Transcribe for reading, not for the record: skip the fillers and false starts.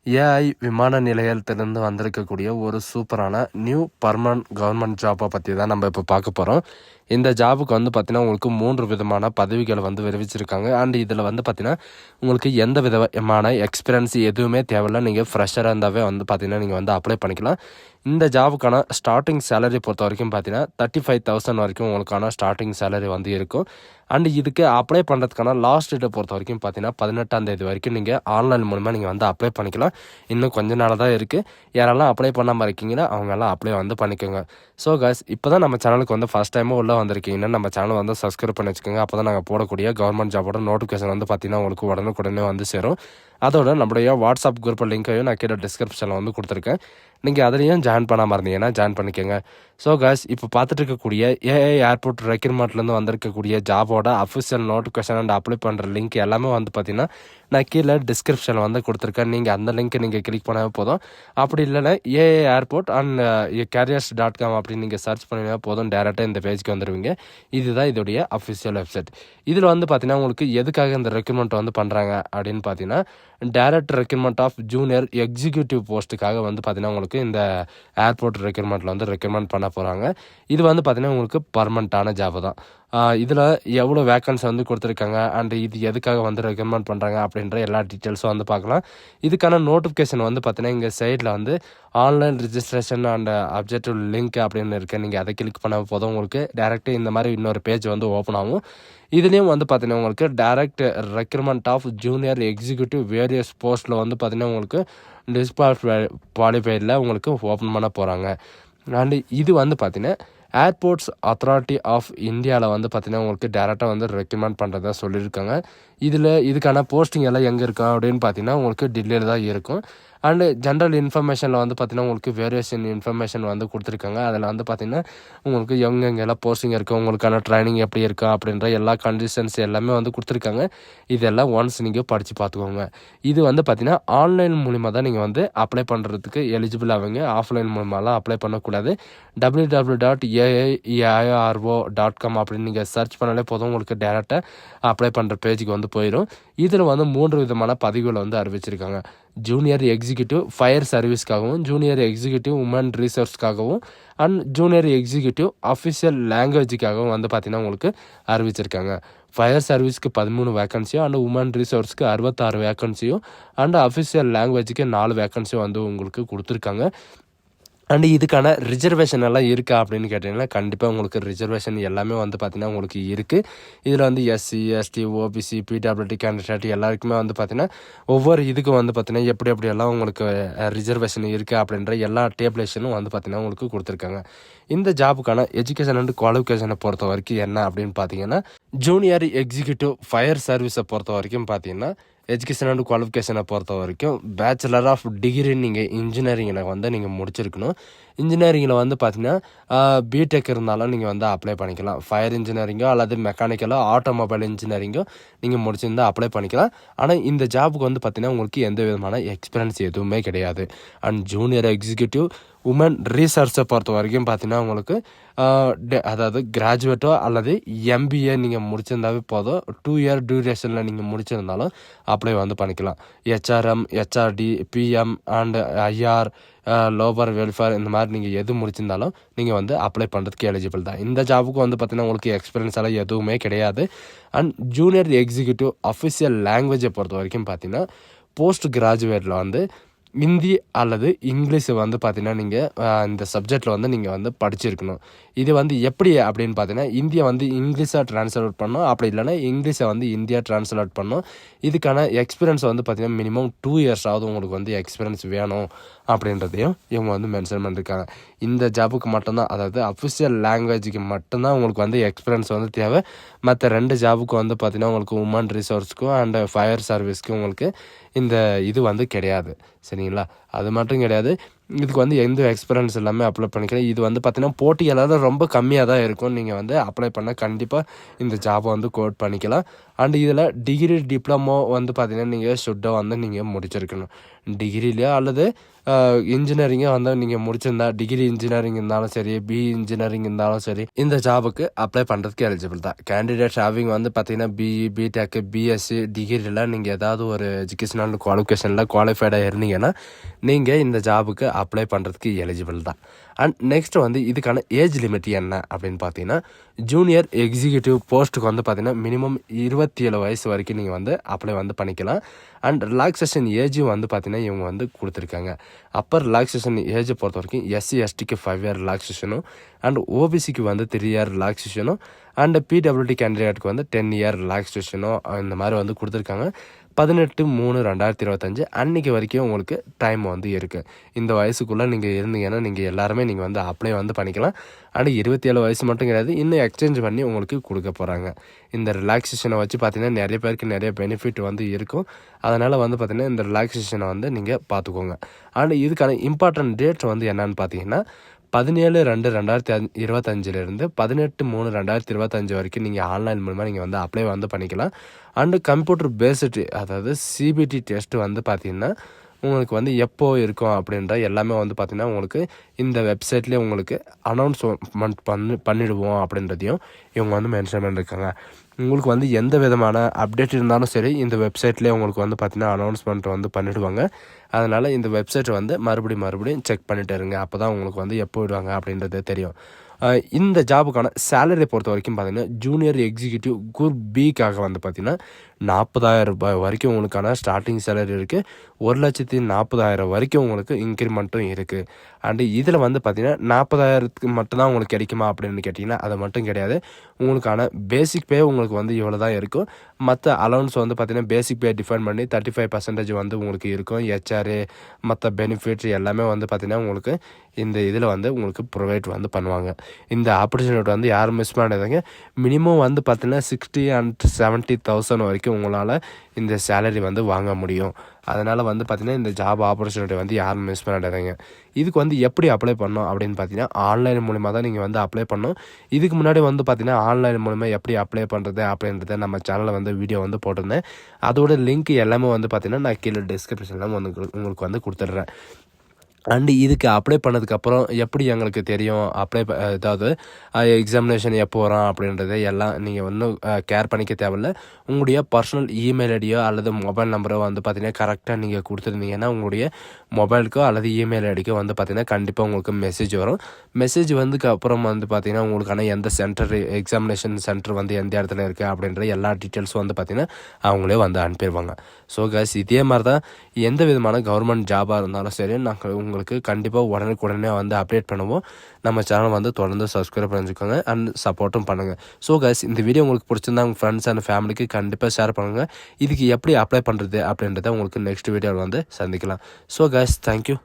AI விமான நிலையத்திலிருந்து வந்திருக்கக்கூடிய ஒரு சூப்பரான நியூ பர்மனன்ட் கவர்மெண்ட் ஜாப்பை பற்றி தான் நம்ம இப்போ பார்க்க போகிறோம். இந்த ஜாபுக்கு வந்து பார்த்தீங்கன்னா உங்களுக்கு 3 விதமான பதவிகளை வந்து விரிவிச்சிருக்காங்க. அண்ட் இதில் வந்து பார்த்தீங்கன்னா உங்களுக்கு எந்த விதமான எக்ஸ்பீரியன்ஸ் எதுவுமே தேவையில்லை. நீங்கள் ஃப்ரெஷராக இருந்தாவே வந்து பார்த்தீங்கன்னா நீங்கள் வந்து அப்ளை பண்ணிக்கலாம். இந்த ஜாபுக்கான ஸ்டார்டிங் சேலரி பொறுத்த வரைக்கும் பார்த்தீங்கன்னா 35,000 வரைக்கும் உங்களுக்கான ஸ்டார்டிங் சேலரி வந்து இருக்கும். அண்ட் இதுக்கு அப்ளை பண்ணுறதுக்கான லாஸ்ட் டேட்டை பொறுத்த வரைக்கும் பார்த்தீங்கன்னா 18ஆம் தேதி வரைக்கும் நீங்கள் ஆன்லைன் மூலமாக நீங்கள் வந்து அப்ளை பண்ணிக்கலாம். இன்னும் கொஞ்ச நாள் தான் இருக்குது. யாரெல்லாம் அப்ளை பண்ணாமல் இருக்கீங்கன்னா அவங்கெல்லாம் அப்ளை வந்து பண்ணிக்கோங்க. ஸோ காய்ஸ், இப்போ தான் நம்ம சேனலுக்கு வந்து ஃபஸ்ட் டைமும் உள்ளே வந்திருக்கீங்கன்னா நம்ம சேனல் வந்து சப்ஸ்கிரைப் பண்ணி வச்சுக்கோங்க. அப்போ தான் நாங்கள் போடக்கூடிய கவர்மெண்ட் ஜாபோட நோட்டிஃபிகேஷன் வந்து பார்த்தீங்கன்னா உங்களுக்கு உடனுக்குடனே வந்து சேரும். அதோட நம்மளுடைய வாட்ஸ்அப் குரூப் லிங்க்கையும் நான் கீழே டிஸ்கிரிப்ஷனில் வந்து கொடுத்துருக்கேன். நீங்கள் அதுலேயும் ஜாயின் பண்ணாமல் இருந்தீங்கன்னா ஜாயின் பண்ணிக்கோங்க. ஸோ காய்ஸ், இப்போ பார்த்துட்டு இருக்கக்கூடிய ஏஐ ஏர்போர்ட் ரெக்ரூட்மெண்ட்லேருந்து வந்திருக்கக்கூடிய ஜாபோட அஃபிஷியல் நோட்டிஃபிகேஷன் அண்ட் அப்ளை பண்ணுற லிங்க் எல்லாமே வந்து பார்த்தீங்கன்னா நான் கீழே டிஸ்கிரிப்ஷனில் வந்து கொடுத்துருக்கேன். நீங்கள் அந்த லிங்க்கை நீங்கள் கிளிக் பண்ணால் போதும். அப்படி இல்லைன்னா ஏஐ ஏர்போர்ட் அண்ட் careers.com அப்படின்னு நீங்கள் சர்ச் பண்ணினா போதும், டேரெக்டாக இந்த பேஜ்க்கு வந்துடுவீங்க. இதுதான் இதோடைய அஃபிஷியல் வெப்சைட். இதில் வந்து பார்த்தீங்கன்னா உங்களுக்கு எதுக்காக இந்த ரெக்ரூட்மெண்ட் வந்து பண்ணுறாங்க அப்படின்னு பார்த்தீங்கன்னா direct recruitment of junior executive போஸ்ட்டுக்காக வந்து பார்த்தீங்கன்னா உங்களுக்கு இந்த ஏர்போர்ட் ரெக்ரூட்மெண்ட்டில் வந்து ரெக்ரூட்மெண்ட் பண்ண போகிறாங்க. இது வந்து பார்த்தீங்கன்னா உங்களுக்கு பர்மனெண்ட்டான ஜாப் தான். இதில் எவ்வளோ வேக்கன்சி வந்து கொடுத்துருக்காங்க அண்ட் இது எதுக்காக வந்து ரெக்கமெண்ட் பண்ணுறாங்க அப்படின்ற எல்லா டீட்டெயில்ஸும் வந்து பார்க்கலாம். இதுக்கான நோட்டிஃபிகேஷன் வந்து பார்த்தீங்கன்னா இங்கே சைடில் வந்து online registration and objective link அப்படின்னு இருக்குது. நீங்கள் அதை கிளிக் பண்ண போதும் உங்களுக்கு டேரெக்டாக இந்த மாதிரி இன்னொரு பேஜ் வந்து ஓப்பன் ஆகும். இதுலேயும் வந்து பார்த்தீங்கன்னா உங்களுக்கு direct recruitment of junior executive various போஸ்ட்டில் வந்து பார்த்தீங்கன்னா உங்களுக்கு டிஸ்குவாலிஃபைடில் உங்களுக்கு ஓப்பன் பண்ண போகிறாங்க. அண்டு இது வந்து பார்த்தீங்கன்னா ஏர்போர்ட்ஸ் அத்தாரிட்டி ஆஃப் இந்தியாவில் வந்து பார்த்தீங்கன்னா உங்களுக்கு டேரெக்டாக வந்து ரெக்கமெண்ட் பண்ணுறதா சொல்லியிருக்காங்க. இதுக்கான போஸ்டிங் எல்லாம் எங்கே இருக்கும் அப்படின்னு பார்த்தீங்கன்னா உங்களுக்கு டெல்லியில் தான் இருக்கும். அண்டு ஜென்ரல் இன்ஃபர்மேஷனில் வந்து பார்த்தீங்கன்னா உங்களுக்கு வேரியேஷன் இன்ஃபர்மேஷன் வந்து கொடுத்துருக்காங்க. அதில் வந்து பார்த்தீங்கன்னா உங்களுக்கு எங்கெங்கெல்லாம் போஸ்டிங் இருக்குது, உங்களுக்கான ட்ரைனிங் எப்படி இருக்கும் அப்படின்ற எல்லா கண்டிஷன்ஸ் எல்லாமே வந்து கொடுத்துருக்காங்க. இதெல்லாம் ஒன்ஸ் நீங்கள் படித்து பார்த்துக்கோங்க. இது வந்து பார்த்தீங்கன்னா ஆன்லைன் மூலிமா தான் நீங்கள் வந்து அப்ளை பண்ணுறதுக்கு எலிஜிபிள் ஆகுங்க. ஆஃப்லைன் மூலமாலாம் அப்ளை பண்ணக்கூடாது. www.aiarvo.com அப்படின்னு நீங்கள் சர்ச் பண்ணாலே போதும், உங்களுக்கு டேரெக்டாக அப்ளை பண்ணுற பேஜுக்கு வந்து போயிடும். இதில் வந்து 3 விதமான பதவிகளை வந்து அறிவிச்சிருக்காங்க. ஜூனியர் எக்ஸிக்யூட்டிவ் ஃபயர் சர்வீஸ்க்காகவும், ஜூனியர் எக்ஸிக்யூட்டிவ் உமன் ரிசோர்ஸ்க்காகவும் அண்ட் ஜூனியர் எக்ஸிக்யூட்டிவ் அஃபிஷியல் லாங்குவேஜுக்காகவும் வந்து பார்த்திங்கன்னா உங்களுக்கு அறிவிச்சிருக்காங்க. ஃபயர் சர்வீஸ்க்கு 13 வேக்கன்சியும் அண்ட் உமன் ரிசோர்ஸ்க்கு 66 வேக்கன்சியும் அண்ட் அஃபிஷியல் லாங்குவேஜுக்கு 4 வேக்கன்சியும் வந்து உங்களுக்கு கொடுத்துருக்காங்க. அண்ட் இதுக்கான ரிசர்வேஷன் எல்லாம் இருக்கா அப்படின்னு கேட்டிங்கன்னா கண்டிப்பாக உங்களுக்கு ரிசர்வேஷன் எல்லாமே வந்து பார்த்திங்கன்னா உங்களுக்கு இருக்குது. இதில் வந்து SC, ST, OBC, PWD candidate எல்லாருக்குமே வந்து பார்த்திங்கன்னா ஒவ்வொரு இதுக்கும் வந்து பார்த்திங்கன்னா எப்படியெல்லாம் உங்களுக்கு ரிசர்வேஷன் இருக்குது அப்படின்ற எல்லா டேபிளேஷனும் வந்து பார்த்திங்கன்னா உங்களுக்கு கொடுத்துருக்காங்க. இந்த ஜாபுக்கான எஜுகேஷன் அண்ட் குவாலிஃபிகேஷனை பொறுத்த வரைக்கும் என்ன அப்படின்னு பார்த்தீங்கன்னா ஜூனியர் எக்ஸிக்யூட்டிவ் ஃபயர் சர்வீஸை பொறுத்த வரைக்கும் பார்த்தீங்கன்னா எஜுகேஷன் அண்ட் குவாலிஃபிகேஷனை பொறுத்த வரைக்கும் பேச்சுலர் ஆஃப் டிகிரி நீங்கள் இன்ஜினியரிங்கில் வந்து நீங்கள் முடிச்சிருக்கணும். இன்ஜினியரிங்கில் வந்து பார்த்தீங்கன்னா பிடெக் இருந்தாலும் நீங்கள் வந்து அப்ளை பண்ணிக்கலாம். ஃபயர் இன்ஜினியரிங்கோ அல்லது மெக்கானிக்கலோ ஆட்டோமொபைல் இன்ஜினியரிங்கோ நீங்கள் முடிச்சிருந்தால் அப்ளை பண்ணிக்கலாம். ஆனால் இந்த ஜாபுக்கு வந்து பார்த்தீங்கன்னா உங்களுக்கு எந்த விதமான எக்ஸ்பீரியன்ஸ் எதுவுமே கிடையாது. அண்ட் ஜூனியர் எக்ஸிக்யூட்டிவ் உமன் ரீசர்ச்சை பொறுத்த வரைக்கும் பார்த்தீங்கன்னா உங்களுக்கு அதாவது கிராஜுவேட்டோ அல்லது எம்பிஏ நீங்கள் முடிச்சிருந்தாவே போதும். 2 இயர் டியூரேஷனில் நீங்கள் முடிச்சிருந்தாலும் அப்ளை வந்து பண்ணிக்கலாம். HRM, HRD, PM and IR, lower welfare இந்த மாதிரி நீங்கள் எது முடிச்சிருந்தாலும் நீங்கள் வந்து அப்ளை பண்ணுறதுக்கு எலிஜிபிள் தான். இந்த ஜாபுக்கு வந்து பார்த்தீங்கன்னா உங்களுக்கு எக்ஸ்பீரியன்ஸ் எல்லாம் எதுவுமே கிடையாது. அண்ட் ஜூனியர் எக்ஸிக்யூட்டிவ் அஃபிஷியல் லாங்குவேஜை பொறுத்த வரைக்கும் பார்த்தீங்கன்னா போஸ்ட் கிராஜுவேட்டில் வந்து ஹிந்தி அல்லது இங்கிலீஷ் வந்து பார்த்தீங்கன்னா நீங்கள் இந்த சப்ஜெக்டில் வந்து நீங்கள் வந்து படிச்சிருக்கணும். இது வந்து எப்படி அப்படின்னு பார்த்தீங்கன்னா இந்தியை வந்து இங்கிலீஷாக ட்ரான்ஸ்லேட் பண்ணணும், அப்படி இல்லைன்னா இங்கிலீஷை வந்து இந்தியா ட்ரான்ஸ்லேட் பண்ணணும். இதுக்கான எக்ஸ்பீரியன்ஸ் வந்து பார்த்தீங்கன்னா மினிமம் 2 இயர்ஸ் ஆகுது உங்களுக்கு வந்து எக்ஸ்பீரியன்ஸ் வேணும் அப்படின்றதையும் இவங்க வந்து மென்ஷன் பண்ணியிருக்காங்க. இந்த ஜாபுக்கு மட்டும்தான், அதாவது அஃபிஷியல் லாங்குவேஜுக்கு மட்டும்தான் உங்களுக்கு வந்து எக்ஸ்பீரியன்ஸ் வந்து தேவை. மற்ற 2 ஜாபுக்கு வந்து பார்த்தீங்கன்னா உங்களுக்கு உமன் ரிசோர்ஸ்க்கும் அண்ட் ஃபயர் சர்வீஸ்க்கும் உங்களுக்கு இந்த இது வந்து கிடையாது. சரிங்களா? அது மட்டும் கிடையாது. இதுக்கு வந்து எந்த எக்ஸ்பீரியன்ஸ் எல்லாமே அப்ளை பண்ணிக்கலாம். இது வந்து பார்த்திங்கன்னா போட்டியாளர் ரொம்ப கம்மியாக தான் இருக்கும். நீங்கள் வந்து அப்ளை பண்ணால் கண்டிப்பாக இந்த ஜாபை வந்து கோட் பண்ணிக்கலாம். அண்ட் இதில் டிகிரி டிப்ளமோ வந்து பார்த்திங்கன்னா நீங்கள் ஷுட்டாக வந்து நீங்கள் முடிச்சிருக்கணும். டிகிரிலையோ அல்லது இன்ஜினியரிங்கை வந்து நீங்கள் முடிச்சிருந்தா, டிகிரி இன்ஜினியரிங் இருந்தாலும் சரி, இன்ஜினியரிங் இருந்தாலும் சரி, இந்த ஜாபுக்கு அப்ளை பண்ணுறதுக்கு எலிஜிபிள் தான். கேண்டிடேட் ஹேவிங் வந்து பார்த்திங்கன்னா பிஇ, பிடெக், பிஎஸ்சி டிகிரிலாம் நீங்கள் ஏதாவது ஒரு எஜுகேஷனல் குவாலிஃபிகேஷனில் குவாலிஃபைடாக இருந்தீங்கன்னா நீங்கள் இந்த ஜாபுக்கு அப்ளை பண்ணுறதுக்கு எலிஜிபிள் தான். அண்ட் நெக்ஸ்ட் வந்து இதுக்கான ஏஜ் லிமிட் என்ன அப்படின்னு பார்த்தீங்கன்னா, ஜூனியர் எக்ஸிக்யூட்டிவ் போஸ்ட்டுக்கு வந்து பார்த்திங்கன்னா மினிமம் 27 வயசு வரைக்கும் நீங்கள் வந்து அப்ளை வந்து பண்ணிக்கலாம். அண்ட் ரிலாக்ஸேஷன் ஏஜும் வந்து பார்த்திங்கன்னா இவங்க வந்து கொடுத்துருக்காங்க. அப்பர் ரிலாக்ஸேஷன் ஏஜை பொறுத்த வரைக்கும் எஸ்சி எஸ்டிக்கு 5 இயர் ரிலாக்ஸேஷனும், அண்ட் ஓபிசிக்கு வந்து 3 இயர் ரிலாக்ஸேஷனும், அண்ட் பிடபிள்யூடி கேண்டிடேட்டுக்கு வந்து 10 இயர் ரிலாக்ஸேஷனும் இந்த மாதிரி வந்து கொடுத்துருக்காங்க. 18/3/2025 அன்றைக்கி வரைக்கும் உங்களுக்கு டைம் வந்து இருக்குது. இந்த வயசுக்குள்ளே நீங்கள் இருந்தீங்கன்னா நீங்கள் எல்லாருமே நீங்கள் வந்து அப்ளை வந்து பண்ணிக்கலாம். அண்ட் 27 வயசு மட்டும் கிடையாது, இன்னும் எக்ஸ்சேஞ்ச் பண்ணி உங்களுக்கு கொடுக்க போகிறாங்க. இந்த ரிலாக்ஸேஷனை வச்சு பார்த்திங்கன்னா நிறைய பேருக்கு நிறைய பெனிஃபிட் வந்து இருக்கும். அதனால் வந்து பார்த்திங்கன்னா இந்த ரிலாக்ஸேஷனை வந்து நீங்கள் பார்த்துக்கோங்க. அண்ட் இதுக்கான இம்பார்ட்டன்ட் டேட் வந்து என்னன்னு பார்த்தீங்கன்னா 17/2/2025 18/3/2025 வரைக்கும் நீங்கள் ஆன்லைன் மூலமாக நீங்கள் வந்து அப்ளை வந்து பண்ணிக்கலாம். அண்டு கம்ப்யூட்டர் பேஸ்டு அதாவது சிபிடி டெஸ்ட்டு வந்து பார்த்திங்கன்னா உங்களுக்கு வந்து எப்போ இருக்கும் அப்படின்ற எல்லாமே வந்து பார்த்திங்கன்னா உங்களுக்கு இந்த வெப்சைட்லேயே உங்களுக்கு அனௌன்ஸ்மெண்ட் பண்ணிடுவோம் அப்படின்றதையும் இவங்க வந்து மென்ஷன் பண்ணியிருக்காங்க. உங்களுக்கு வந்து எந்த விதமான அப்டேட் இருந்தாலும் சரி இந்த வெப்சைட்லேயே உங்களுக்கு வந்து பார்த்திங்கன்னா அனௌன்ஸ்மெண்ட் வந்து பண்ணிவிடுவாங்க. அதனால் இந்த வெப்சைட்டை வந்து மறுபடியும் செக் பண்ணிட்டு இருங்க. அப்போ தான் உங்களுக்கு வந்து எப்போ விடுவாங்க அப்படின்றது தெரியும். இந்த ஜாபுக்கான சேலரி பொறுத்த வரைக்கும் பார்த்திங்கன்னா ஜூனியர் எக்ஸிக்யூட்டிவ் குரூப் பிக்காக வந்து பார்த்திங்கன்னா 40,000 ரூபாய் வரைக்கும் உங்களுக்கான ஸ்டார்டிங் சேலரி இருக்குது. 1,40,000 வரைக்கும் உங்களுக்கு இன்க்ரிமெண்ட்டும் இருக்குது. அண்டு இதில் வந்து பார்த்திங்கன்னா 40,000க்கு மட்டும்தான் உங்களுக்கு கிடைக்குமா அப்படின்னு கேட்டிங்கன்னா அது மட்டும் கிடையாது. உங்களுக்கான பேசிக் பே உங்களுக்கு வந்து இவ்வளோ தான் இருக்கும். மற்ற அலவுன்ஸ் வந்து பார்த்திங்கன்னா பேசிக் பே டிஃபைன் பண்ணி 35% வந்து உங்களுக்கு இருக்கும். ஹெச்ஆர்ஏ மற்ற பெனிஃபிட்ஸ் எல்லாமே வந்து பார்த்திங்கன்னா உங்களுக்கு இந்த இதில் வந்து உங்களுக்கு ப்ரொவைட் வந்து பண்ணுவாங்க. இந்த ஆப்பர்ச்சுனிட்டி வந்து யாரும் மிஸ் பண்ணாதீங்க. மினிமம் வந்து பார்த்திங்கன்னா 60 and 70,000 வரைக்கும் உங்களால் இந்த சேலரி வந்து வாங்க முடியும். அதனால் வந்து பார்த்திங்கன்னா இந்த ஜாப் ஆப்பர்ச்சுனிட்டி வந்து யாரும் மிஸ் பண்ணிடாதீங்க. இதுக்கு வந்து எப்படி அப்ளை பண்ணணும் அப்படின்னு பார்த்தீங்கன்னா ஆன்லைன் மூலிமா தான் நீங்கள் வந்து அப்ளை பண்ணணும். இதுக்கு முன்னாடி வந்து பார்த்திங்கன்னா ஆன்லைன் மூலிமா எப்படி அப்ளை பண்ணுறது அப்படின்றத நம்ம சேனலில் வந்து வீடியோ வந்து போட்டிருந்தேன். அதோட லிங்க் எல்லாமே வந்து பார்த்திங்கன்னா நான் கீழே டிஸ்கிரிப்ஷனில் வந்து உங்களுக்கு வந்து கொடுத்துட்றேன். அண்டு இதுக்கு அப்ளை பண்ணதுக்கப்புறம் எப்படி எங்களுக்கு தெரியும் அதாவது எக்ஸாமினேஷன் எப்போ வரும் அப்படின்றது எல்லாம் நீங்கள் ஒன்றும் கேர் பண்ணிக்க தேவையில்ல. உங்களுடைய பர்சனல் இமெயில் ஐடியோ அல்லது மொபைல் நம்பரோ வந்து பார்த்திங்கன்னா கரெக்டாக நீங்கள் கொடுத்துருந்தீங்கன்னா உங்களுடைய மொபைலுக்கோ அல்லது இமெயில் ஐடிக்கோ வந்து பார்த்திங்கன்னா கண்டிப்பாக உங்களுக்கு மெசேஜ் வரும். மெசேஜ் வந்துக்கு அப்புறம் வந்து பார்த்திங்கன்னா உங்களுக்கான எந்த சென்டர் எக்ஸாமினேஷன் சென்டர் வந்து எந்த இடத்துல இருக்குது அப்படின்ற எல்லா டீட்டெயில்ஸும் வந்து பார்த்திங்கன்னா அவங்களே வந்து அனுப்பிடுவாங்க. ஸோ கைஸ் இதே மாதிரி தான் எந்த விதமான கவர்மெண்ட் ஜாபாக இருந்தாலும் சரி நாங்கள் உங்களுக்கு கண்டிப்பாக உடனே வந்து அப்டேட் பண்ணுவோம். நம்ம சேனல் வந்து தொடர்ந்து சப்ஸ்கிரைப் பண்ணிக்கோங்க அண்ட் சப்போர்ட்டும் பண்ணுங்கள். ஸோ கைஸ் இந்த வீடியோ உங்களுக்கு பிடிச்சிருந்தா உங்கள் ஃப்ரெண்ட்ஸ் அண்ட் ஃபேமிலிக்கு கண்டிப்பாக ஷேர் பண்ணுங்கள். இதுக்கு எப்படி அப்ளை பண்ணுறது அப்படின்றத உங்களுக்கு நெக்ஸ்ட் வீடியோவில் வந்து சந்திக்கலாம். So guys thank you.